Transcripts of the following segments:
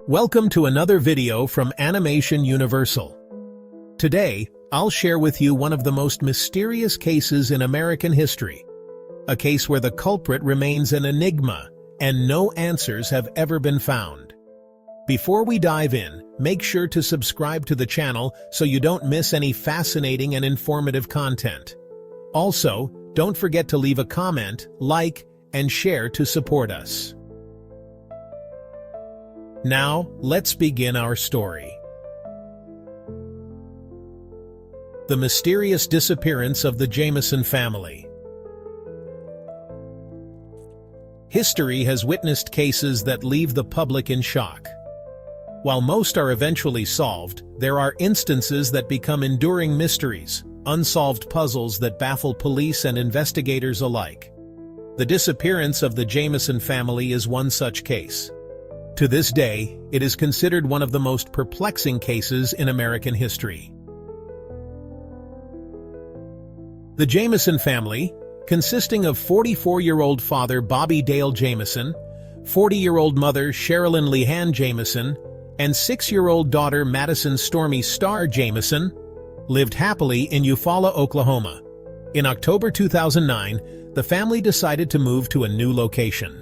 Welcome to another video from Animation Universal. Today, I'll share with you one of the most mysterious cases in American history. A case where the culprit remains an enigma, and no answers have ever been found. Before we dive in, make sure to subscribe to the channel so you don't miss any fascinating and informative content. Also, don't forget to leave a comment, like, and share to support us. Now, let's begin our story. The mysterious disappearance of the Jamison family. History has witnessed cases that leave the public in shock. While most are eventually solved, there are instances that become enduring mysteries, unsolved puzzles that baffle police and investigators alike. The disappearance of the Jamison family is one such case. To this day, it is considered one of the most perplexing cases in American history. The Jamison family, consisting of 44-year-old father Bobby Dale Jamison, 40-year-old mother Sherilyn Leanne Jamison, and 6-year-old daughter Madison Stormy Starr Jamison, lived happily in Eufaula, Oklahoma. In October 2009, the family decided to move to a new location.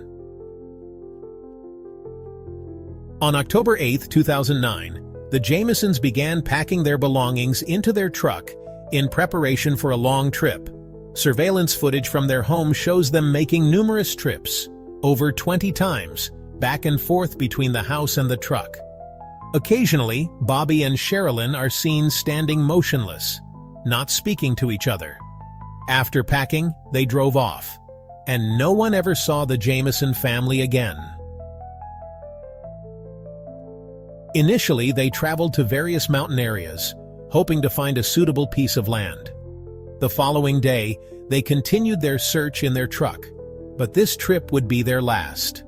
On October 8, 2009, the Jamisons began packing their belongings into their truck in preparation for a long trip. Surveillance footage from their home shows them making numerous trips, over 20 times, back and forth between the house and the truck. Occasionally, Bobby and Sherilyn are seen standing motionless, not speaking to each other. After packing, they drove off, and no one ever saw the Jamison family again. Initially, they traveled to various mountain areas, hoping to find a suitable piece of land. The following day, they continued their search in their truck, but this trip would be their last.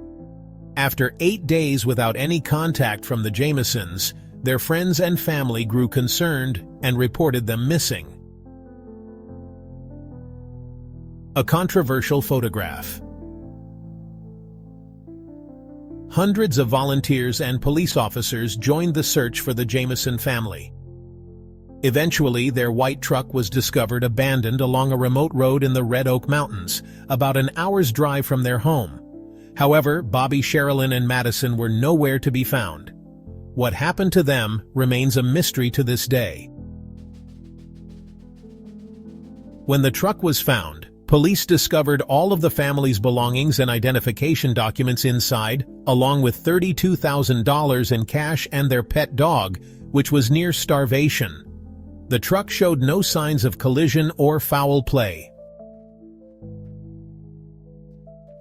After 8 days without any contact from the Jamisons, their friends and family grew concerned and reported them missing. A controversial photograph. Hundreds of volunteers and police officers joined the search for the Jamison family. Eventually, their white truck was discovered abandoned along a remote road in the Red Oak Mountains, about an hour's drive from their home. However, Bobby, Sherilyn, and Madison were nowhere to be found. What happened to them remains a mystery to this day. When the truck was found, police discovered all of the family's belongings and identification documents inside, along with $32,000 in cash and their pet dog, which was near starvation. The truck showed no signs of collision or foul play.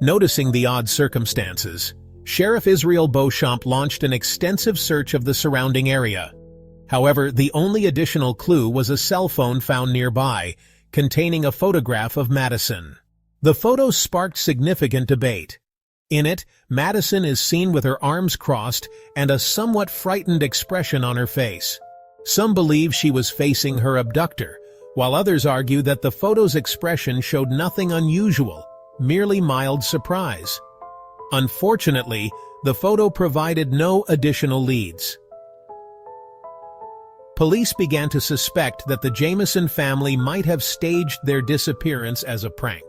Noticing the odd circumstances, Sheriff Israel Beauchamp launched an extensive search of the surrounding area. However, the only additional clue was a cell phone found nearby, containing a photograph of Madison. The photo sparked significant debate. In it, Madison is seen with her arms crossed and a somewhat frightened expression on her face. Some believe she was facing her abductor, while others argue that the photo's expression showed nothing unusual, merely mild surprise. Unfortunately, the photo provided no additional leads. Police began to suspect that the Jamison family might have staged their disappearance as a prank.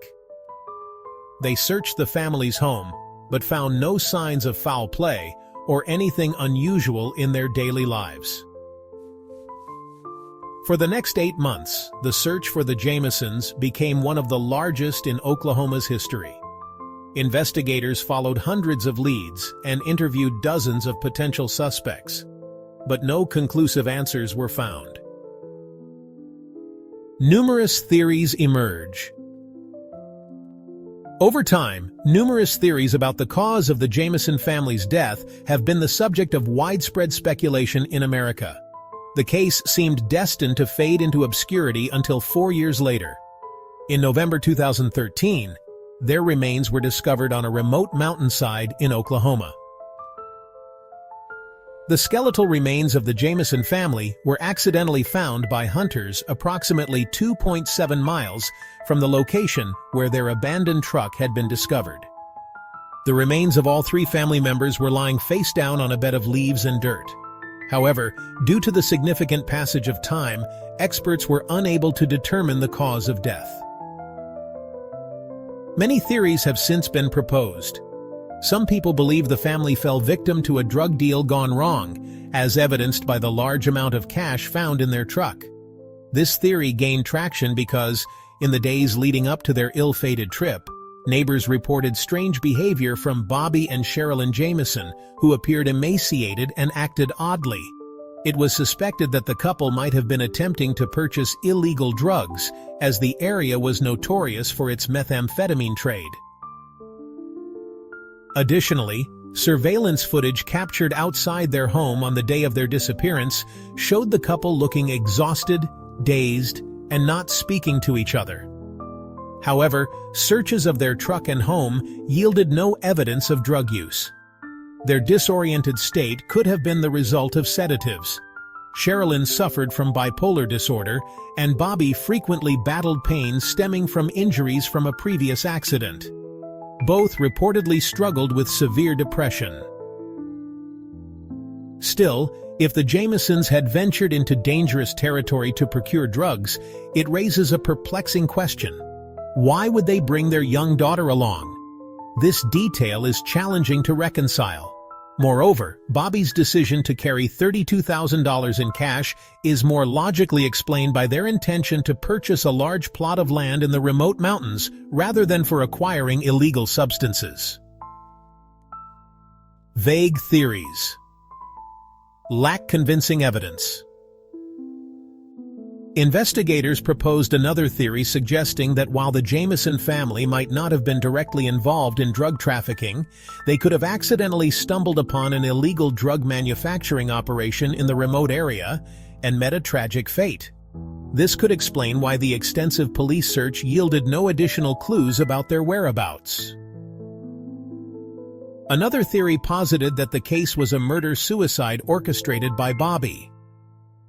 They searched the family's home, but found no signs of foul play or anything unusual in their daily lives. For the next 8 months, the search for the Jamisons became one of the largest in Oklahoma's history. Investigators followed hundreds of leads and interviewed dozens of potential suspects, but no conclusive answers were found. Numerous theories emerge. Over time, numerous theories about the cause of the Jamison family's death have been the subject of widespread speculation in America. The case seemed destined to fade into obscurity until 4 years later. In November 2013, their remains were discovered on a remote mountainside in Oklahoma. The skeletal remains of the Jamison family were accidentally found by hunters approximately 2.7 miles from the location where their abandoned truck had been discovered. The remains of all three family members were lying face down on a bed of leaves and dirt. However, due to the significant passage of time, experts were unable to determine the cause of death. Many theories have since been proposed. Some people believe the family fell victim to a drug deal gone wrong, as evidenced by the large amount of cash found in their truck. This theory gained traction because, in the days leading up to their ill-fated trip, neighbors reported strange behavior from Bobby and Sherilyn Jamison, who appeared emaciated and acted oddly. It was suspected that the couple might have been attempting to purchase illegal drugs, as the area was notorious for its methamphetamine trade. Additionally, surveillance footage captured outside their home on the day of their disappearance showed the couple looking exhausted, dazed, and not speaking to each other. However, searches of their truck and home yielded no evidence of drug use. Their disoriented state could have been the result of sedatives. Sherilyn suffered from bipolar disorder, and Bobby frequently battled pain stemming from injuries from a previous accident. Both reportedly struggled with severe depression. Still, if the Jamisons had ventured into dangerous territory to procure drugs, it raises a perplexing question. Why would they bring their young daughter along? This detail is challenging to reconcile. Moreover, Bobby's decision to carry $32,000 in cash is more logically explained by their intention to purchase a large plot of land in the remote mountains rather than for acquiring illegal substances. Vague theories. Lack convincing evidence. Investigators proposed another theory suggesting that while the Jamison family might not have been directly involved in drug trafficking, they could have accidentally stumbled upon an illegal drug manufacturing operation in the remote area and met a tragic fate. This could explain why the extensive police search yielded no additional clues about their whereabouts. Another theory posited that the case was a murder-suicide orchestrated by Bobby.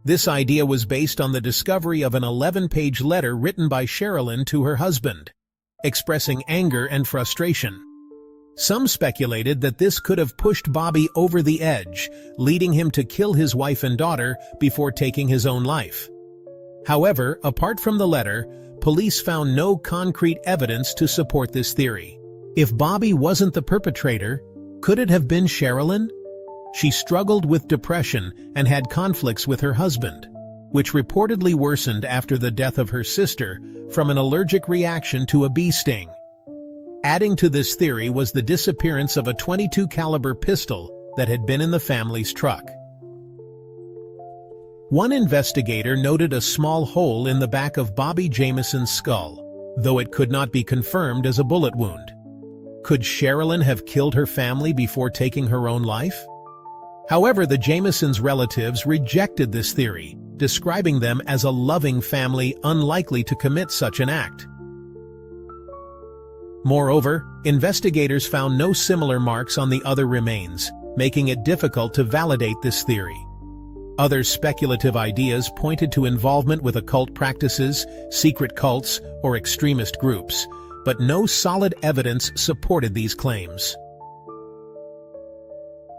This idea was based on the discovery of an 11-page letter written by Sherilyn to her husband, expressing anger and frustration. Some speculated that this could have pushed Bobby over the edge, leading him to kill his wife and daughter before taking his own life. However, apart from the letter, police found no concrete evidence to support this theory. If Bobby wasn't the perpetrator, could it have been Sherilyn? She struggled with depression and had conflicts with her husband, which reportedly worsened after the death of her sister from an allergic reaction to a bee sting. Adding to this theory was the disappearance of a .22 caliber pistol that had been in the family's truck. One investigator noted a small hole in the back of Bobby Jamison's skull, though it could not be confirmed as a bullet wound. Could Sherilyn have killed her family before taking her own life? However, the Jamisons' relatives rejected this theory, describing them as a loving family unlikely to commit such an act. Moreover, investigators found no similar marks on the other remains, making it difficult to validate this theory. Other speculative ideas pointed to involvement with occult practices, secret cults, or extremist groups, but no solid evidence supported these claims.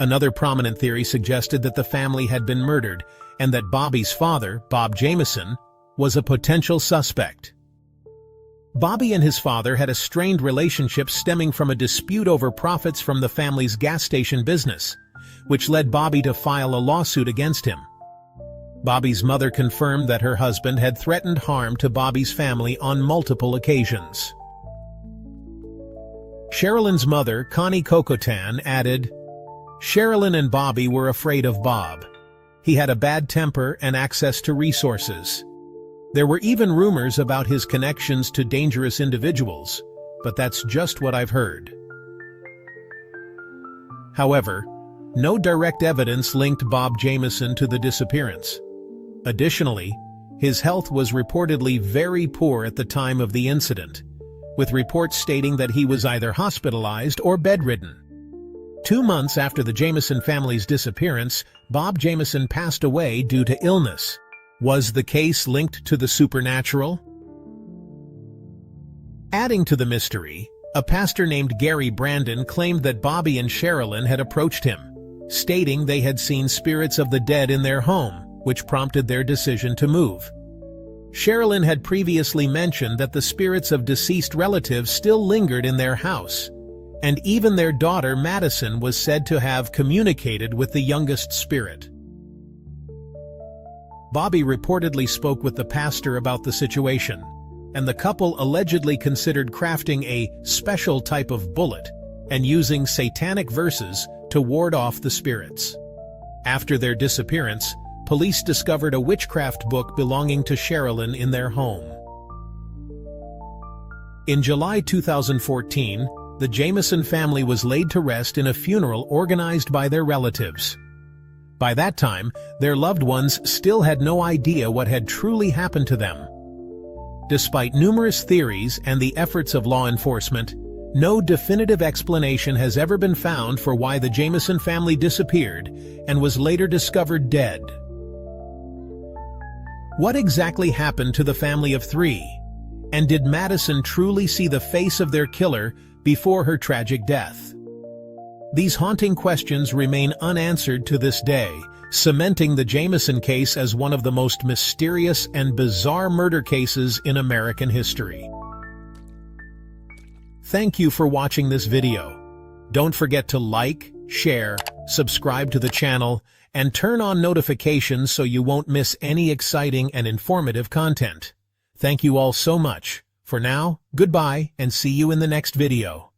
Another prominent theory suggested that the family had been murdered and that Bobby's father, Bob Jamison, was a potential suspect. Bobby and his father had a strained relationship stemming from a dispute over profits from the family's gas station business, which led Bobby to file a lawsuit against him. Bobby's mother confirmed that her husband had threatened harm to Bobby's family on multiple occasions. Sherilyn's mother, Connie Cocotan, added, "Sherilyn and Bobby were afraid of Bob. He had a bad temper and access to resources. There were even rumors about his connections to dangerous individuals, but that's just what I've heard." However, no direct evidence linked Bob Jamison to the disappearance. Additionally, his health was reportedly very poor at the time of the incident, with reports stating that he was either hospitalized or bedridden. 2 months after the Jamison family's disappearance, Bob Jamison passed away due to illness. Was the case linked to the supernatural? Adding to the mystery, A pastor named Gary Brandon claimed that Bobby and Sherilyn had approached him, stating they had seen spirits of the dead in their home, which prompted their decision to move. Sherilyn had previously mentioned that the spirits of deceased relatives still lingered in their house, and even their daughter Madison was said to have communicated with the youngest spirit. Bobby reportedly spoke with the pastor about the situation, and the couple allegedly considered crafting a special type of bullet and using satanic verses to ward off the spirits. After their disappearance, police discovered a witchcraft book belonging to Sherilyn in their home. In July 2014, the Jamison family was laid to rest in a funeral organized by their relatives. By that time, their loved ones still had no idea what had truly happened to them. Despite numerous theories and the efforts of law enforcement, no definitive explanation has ever been found for why the Jamison family disappeared and was later discovered dead. What exactly happened to the family of three? And did Madison truly see the face of their killer before her tragic death? These haunting questions remain unanswered to this day, cementing the Jamison case as one of the most mysterious and bizarre murder cases in American history. Thank you for watching this video. Don't forget to like, share, subscribe to the channel, and turn on notifications so you won't miss any exciting and informative content. Thank you all so much. For now, goodbye and see you in the next video.